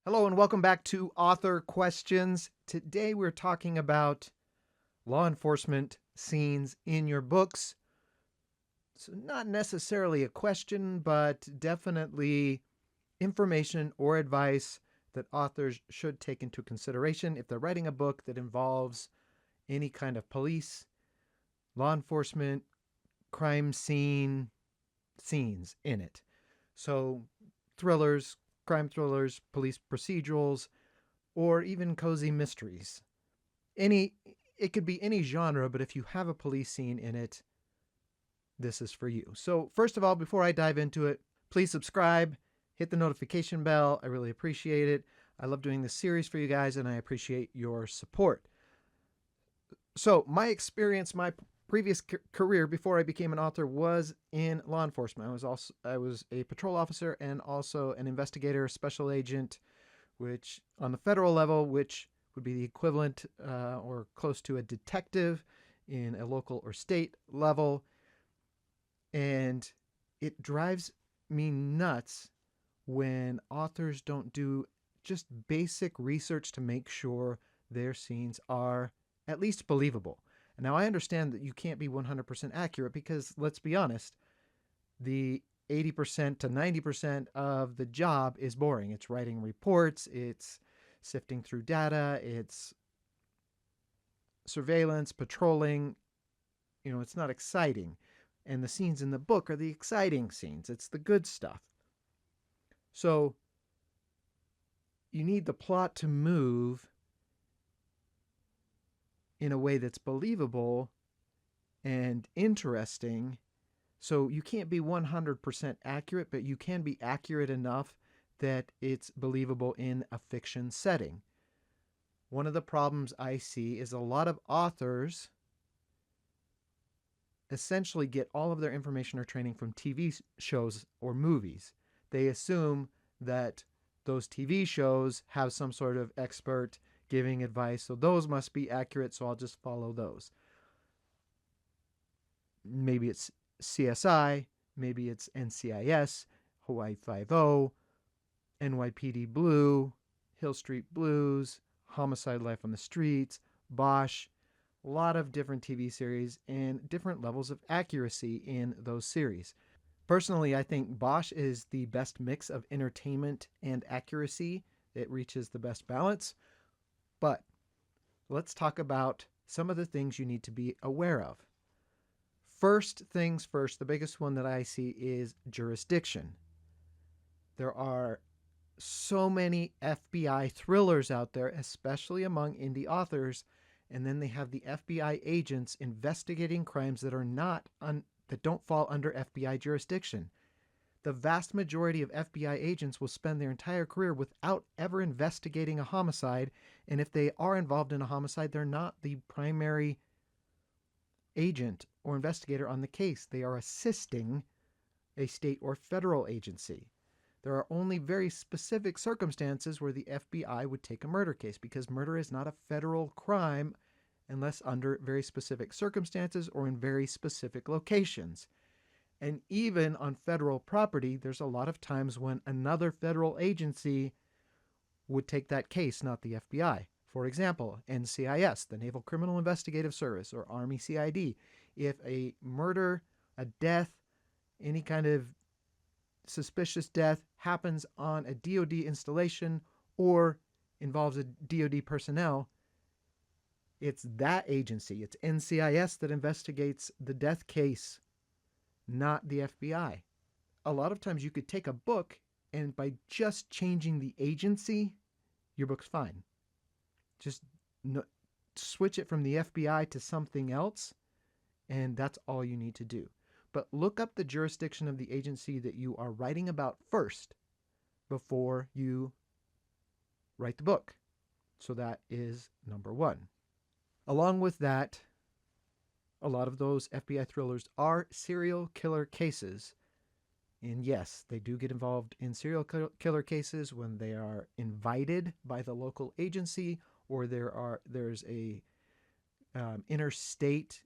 Hello and welcome back to Author Questions. Today we're talking about law enforcement scenes in your books. So, not necessarily a question, but definitely information or advice that authors should take into consideration if they're writing a book that involves any kind of police, law enforcement, crime scene scenes in it. So, thrillers, crime thrillers, police procedurals, or even cozy mysteries. Any it could be any genre, but if you have a police scene in it, this is for you. So, first of all, before I dive into it, please subscribe, hit the notification bell. I really appreciate it. I love doing this series for you guys and I appreciate your support. So, my experience, my previous career before I became an author was in law enforcement. I was a patrol officer and also an investigator, special agent, which on the federal level, which would be the equivalent or close to a detective in a local or state level. And it drives me nuts when authors don't do just basic research to make sure their scenes are at least believable. Now, I understand that you can't be 100% accurate because, let's be honest, the 80% to 90% of the job is boring. It's writing reports, it's sifting through data, it's surveillance, patrolling. It's not exciting. And the scenes in the book are the exciting scenes, it's the good stuff. So you need the plot to move in a way that's believable and interesting. So you can't be 100% accurate, but you can be accurate enough that it's believable in a fiction setting. One of the problems I see is a lot of authors essentially get all of their information or training from TV shows or movies. They assume that those TV shows have some sort of expert giving advice, so those must be accurate, so I'll just follow those. Maybe it's CSI, maybe it's NCIS, Hawaii Five-O, NYPD Blue, Hill Street Blues, Homicide: Life on the Streets, Bosch. A lot of different TV series and different levels of accuracy in those series. Personally, I think Bosch is the best mix of entertainment and accuracy. It reaches the best balance. But let's talk about some of the things you need to be aware of. First things first, the biggest one that I see is jurisdiction. There are so many FBI thrillers out there, especially among indie authors, and then they have the FBI agents investigating crimes that are not that don't fall under FBI jurisdiction. The vast majority of FBI agents will spend their entire career without ever investigating a homicide, and if they are involved in a homicide, they're not the primary agent or investigator on the case. They are assisting a state or federal agency. There are only very specific circumstances where the FBI would take a murder case because murder is not a federal crime unless under very specific circumstances or in very specific locations. And even on federal property, there's a lot of times when another federal agency would take that case, not the FBI. For example, NCIS, the Naval Criminal Investigative Service, or Army CID. If a murder, a death, any kind of suspicious death happens on a DoD installation or involves a DoD personnel, it's that agency, it's NCIS that investigates the death case, not the FBI. A lot of times you could take a book and by just changing the agency, your book's fine. Just switch it from the FBI to something else, and that's all you need to do. But look up the jurisdiction of the agency that you are writing about first before you write the book. So that is number one. Along with that, a lot of those FBI thrillers are serial killer cases. And yes, they do get involved in serial killer cases when they are invited by the local agency or there's a interstate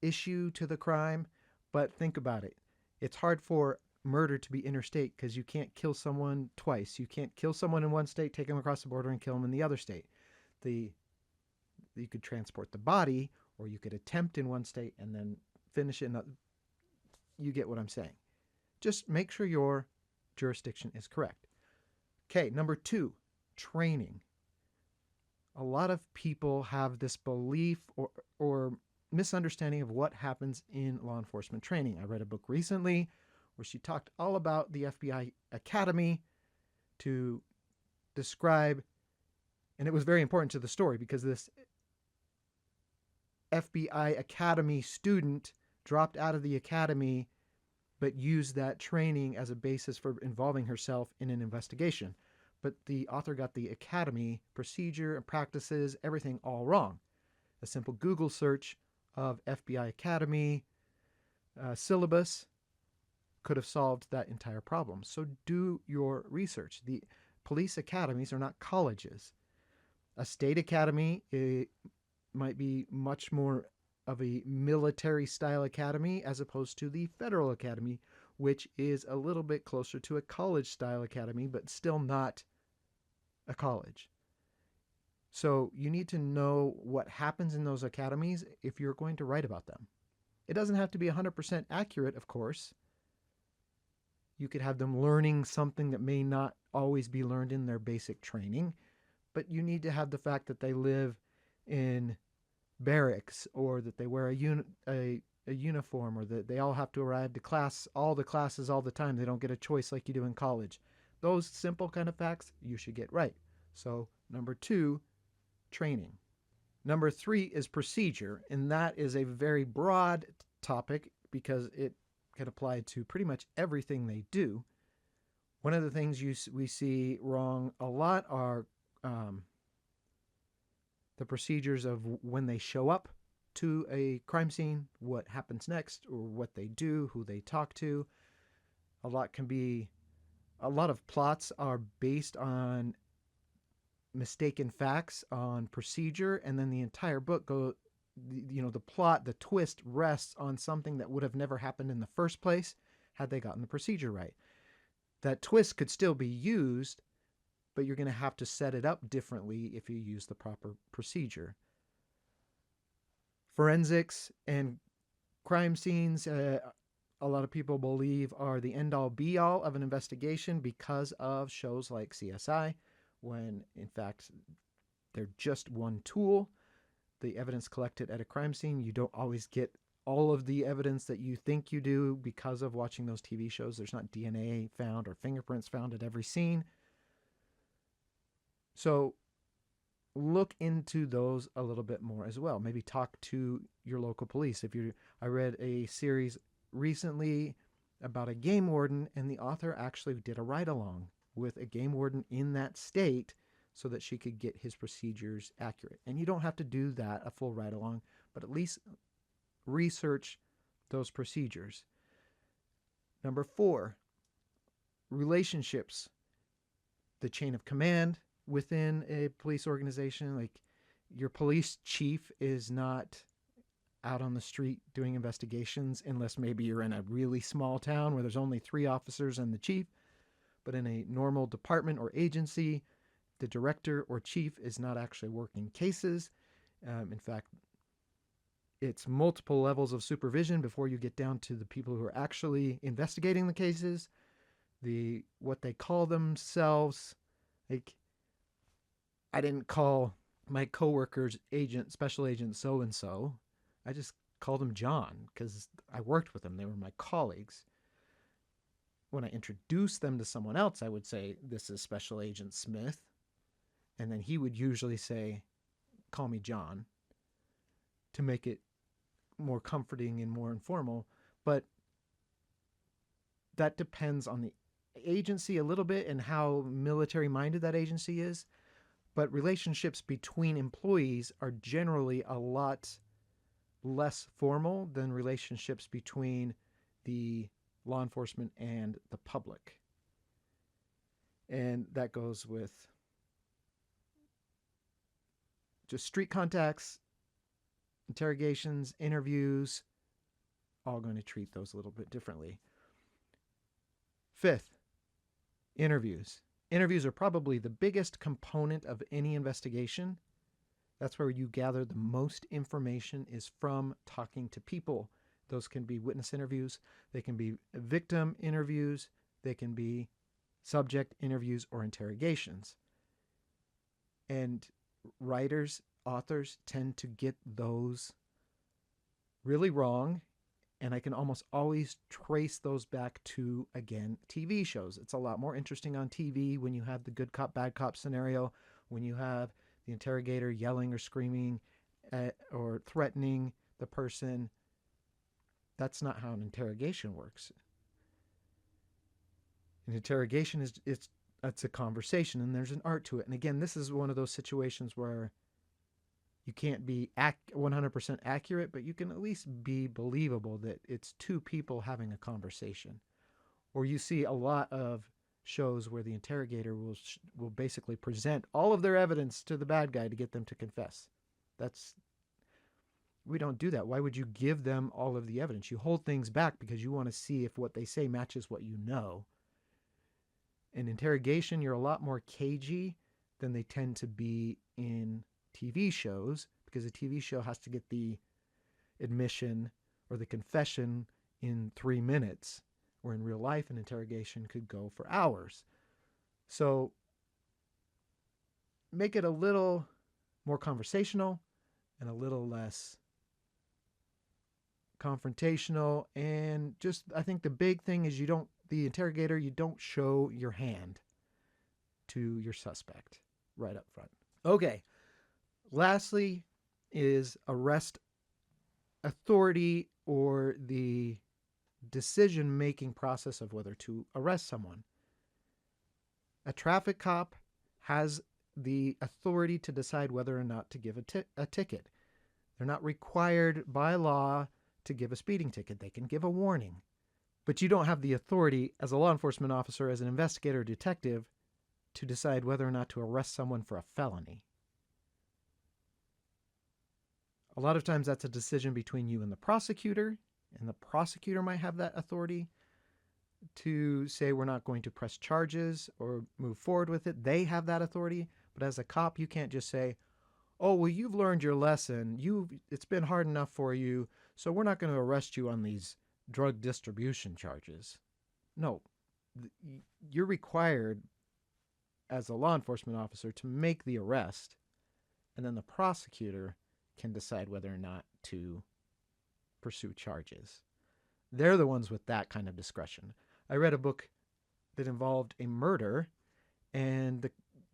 issue to the crime. But think about it. It's hard for murder to be interstate because you can't kill someone twice. You can't kill someone in one state, take them across the border, and kill them in the other state. The You could transport the body, or you could attempt in one state and then finish it in another. You get what I'm saying. Just make sure your jurisdiction is correct. Okay, number 2, training. A lot of people have this belief or misunderstanding of what happens in law enforcement training. I read a book recently where she talked all about the FBI Academy to describe, and it was very important to the story because this FBI Academy student dropped out of the academy but used that training as a basis for involving herself in an investigation. But the author got the academy procedure and practices, everything all wrong. A simple Google search of FBI Academy syllabus could have solved that entire problem. So do your research. The police academies are not colleges. A state academy might be much more of a military style academy as opposed to the federal academy, which is a little bit closer to a college style academy, but still not a college. So you need to know what happens in those academies if you're going to write about them. It doesn't have to be 100% accurate, of course. You could have them learning something that may not always be learned in their basic training, but you need to have the fact that they live in barracks, or that they wear a uniform, or that they all have to arrive to class, all the classes all the time. They don't get a choice like you do in college. Those simple kind of facts you should get right. So number 2, training. Number 3 is procedure, and that is a very broad topic because it can apply to pretty much everything they do. One of the things we see wrong a lot are the procedures of when they show up to a crime scene, what happens next, or what they do, who they talk to. A lot of plots are based on mistaken facts on procedure, and then the entire book the plot, the twist rests on something that would have never happened in the first place had they gotten the procedure right. That twist could still be used, but you're going to have to set it up differently if you use the proper procedure. Forensics and crime scenes, a lot of people believe, are the end-all be-all of an investigation because of shows like CSI, when in fact they're just one tool. The evidence collected at a crime scene, you don't always get all of the evidence that you think you do because of watching those TV shows. There's not DNA found or fingerprints found at every scene. So look into those a little bit more as well. Maybe talk to your local police. I read a series recently about a game warden, and the author actually did a ride-along with a game warden in that state so that she could get his procedures accurate. And you don't have to do that, a full ride-along, but at least research those procedures. Number 4, relationships. The chain of command within a police organization. Like, your police chief is not out on the street doing investigations unless maybe you're in a really small town where there's only 3 officers and the chief. But in a normal department or agency, the director or chief is not actually working cases. In fact, it's multiple levels of supervision before you get down to the people who are actually investigating the cases. What they call themselves, like, I didn't call my coworkers special agent so-and-so. I just called him John because I worked with them. They were my colleagues. When I introduced them to someone else, I would say, this is Special Agent Smith. And then he would usually say, call me John, to make it more comforting and more informal. But that depends on the agency a little bit and how military-minded that agency is. But relationships between employees are generally a lot less formal than relationships between the law enforcement and the public. And that goes with just street contacts, interrogations, interviews, all going to treat those a little bit differently. Fifth, interviews. Interviews are probably the biggest component of any investigation. That's where you gather the most information, is from talking to people. Those can be witness interviews, they can be victim interviews, they can be subject interviews or interrogations. And writers, authors tend to get those really wrong, and I can almost always trace those back to, again, TV shows. It's a lot more interesting on TV when you have the good cop, bad cop scenario, when you have the interrogator yelling or screaming or threatening the person. That's not how an interrogation works. An interrogation is it's a conversation, and there's an art to it. And again, this is one of those situations where you can't be 100% accurate, but you can at least be believable that it's two people having a conversation. Or you see a lot of shows where the interrogator will basically present all of their evidence to the bad guy to get them to confess. We don't do that. Why would you give them all of the evidence? You hold things back because you want to see if what they say matches what you know. In interrogation, you're a lot more cagey than they tend to be in TV shows, because a TV show has to get the admission or the confession in 3 minutes, where in real life an interrogation could go for hours. So make it a little more conversational and a little less confrontational. And just, I think the big thing is you don't show your hand to your suspect right up front. Okay. Lastly is arrest authority, or the decision-making process of whether to arrest someone. A traffic cop has the authority to decide whether or not to give a ticket. They're not required by law to give a speeding ticket. They can give a warning. But you don't have the authority as a law enforcement officer, as an investigator or detective, to decide whether or not to arrest someone for a felony. A lot of times that's a decision between you and the prosecutor might have that authority to say we're not going to press charges or move forward with it. They have that authority. But as a cop, you can't just say, oh, well, you've learned your lesson. It's been hard enough for you, so we're not going to arrest you on these drug distribution charges. No, you're required as a law enforcement officer to make the arrest, and then the prosecutor can decide whether or not to pursue charges. They're the ones with that kind of discretion. I read a book that involved a murder, and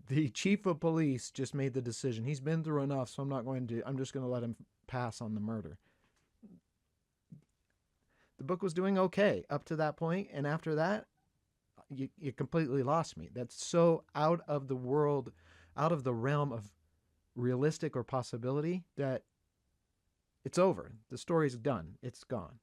the chief of police just made the decision. He's been through enough, so I'm just going to let him pass on the murder. The book was doing okay up to that point, and after that, you completely lost me. That's so out of the world, out of the realm of realistic or possibility, that it's over. The story's done. It's gone.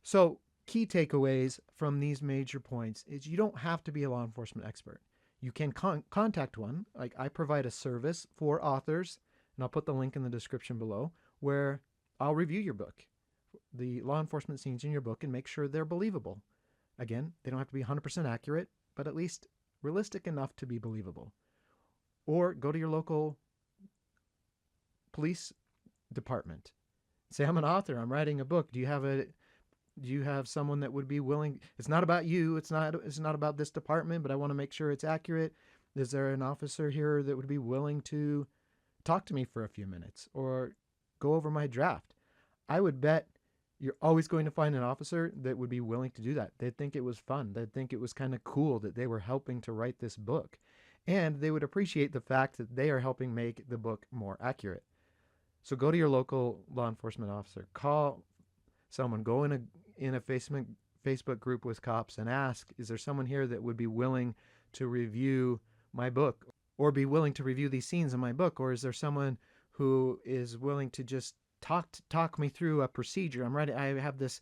So, key takeaways from these major points is you don't have to be a law enforcement expert. You can contact one. Like, I provide a service for authors, and I'll put the link in the description below, where I'll review your book, the law enforcement scenes in your book, and make sure they're believable. Again, they don't have to be 100% accurate, but at least realistic enough to be believable. Or go to your local police department. Say, I'm an author. I'm writing a book. Do you have someone that would be willing? It's not about you. It's not about this department, but I want to make sure it's accurate. Is there an officer here that would be willing to talk to me for a few minutes or go over my draft? I would bet you're always going to find an officer that would be willing to do that. They'd think it was fun. They'd think it was kind of cool that they were helping to write this book. And they would appreciate the fact that they are helping make the book more accurate. So go to your local law enforcement officer. Call someone. Go in a Facebook group with cops and ask, is there someone here that would be willing to review my book or be willing to review these scenes in my book? Or is there someone who is willing to just talk me through a procedure? I have this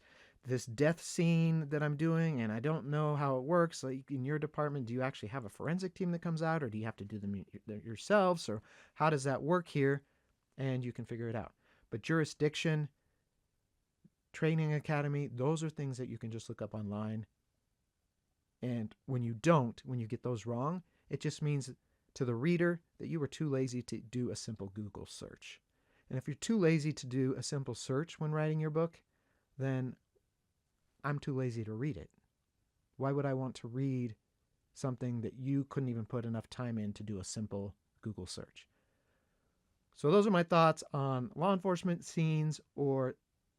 death scene that I'm doing, and I don't know how it works. Like, in your department, do you actually have a forensic team that comes out, or do you have to do them yourselves? Or how does that work here? And you can figure it out. But jurisdiction, training academy, those are things that you can just look up online And when you don't, when you get those wrong, it just means to the reader that you were too lazy to do a simple Google search. And if you're too lazy to do a simple search when writing your book, then I'm too lazy to read it. Why would I want to read something that you couldn't even put enough time in to do a simple Google search? So those are my thoughts on law enforcement scenes or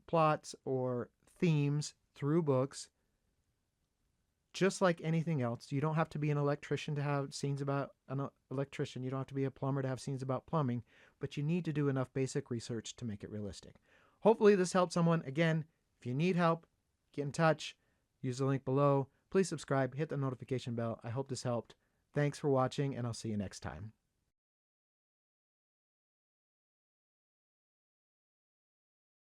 plots or themes through books. Just like anything else, you don't have to be an electrician to have scenes about an electrician. You don't have to be a plumber to have scenes about plumbing, but you need to do enough basic research to make it realistic. Hopefully this helped someone. Again, if you need help, get in touch. Use the link below. Please subscribe, hit the notification bell. I hope this helped. Thanks for watching, and I'll see you next time.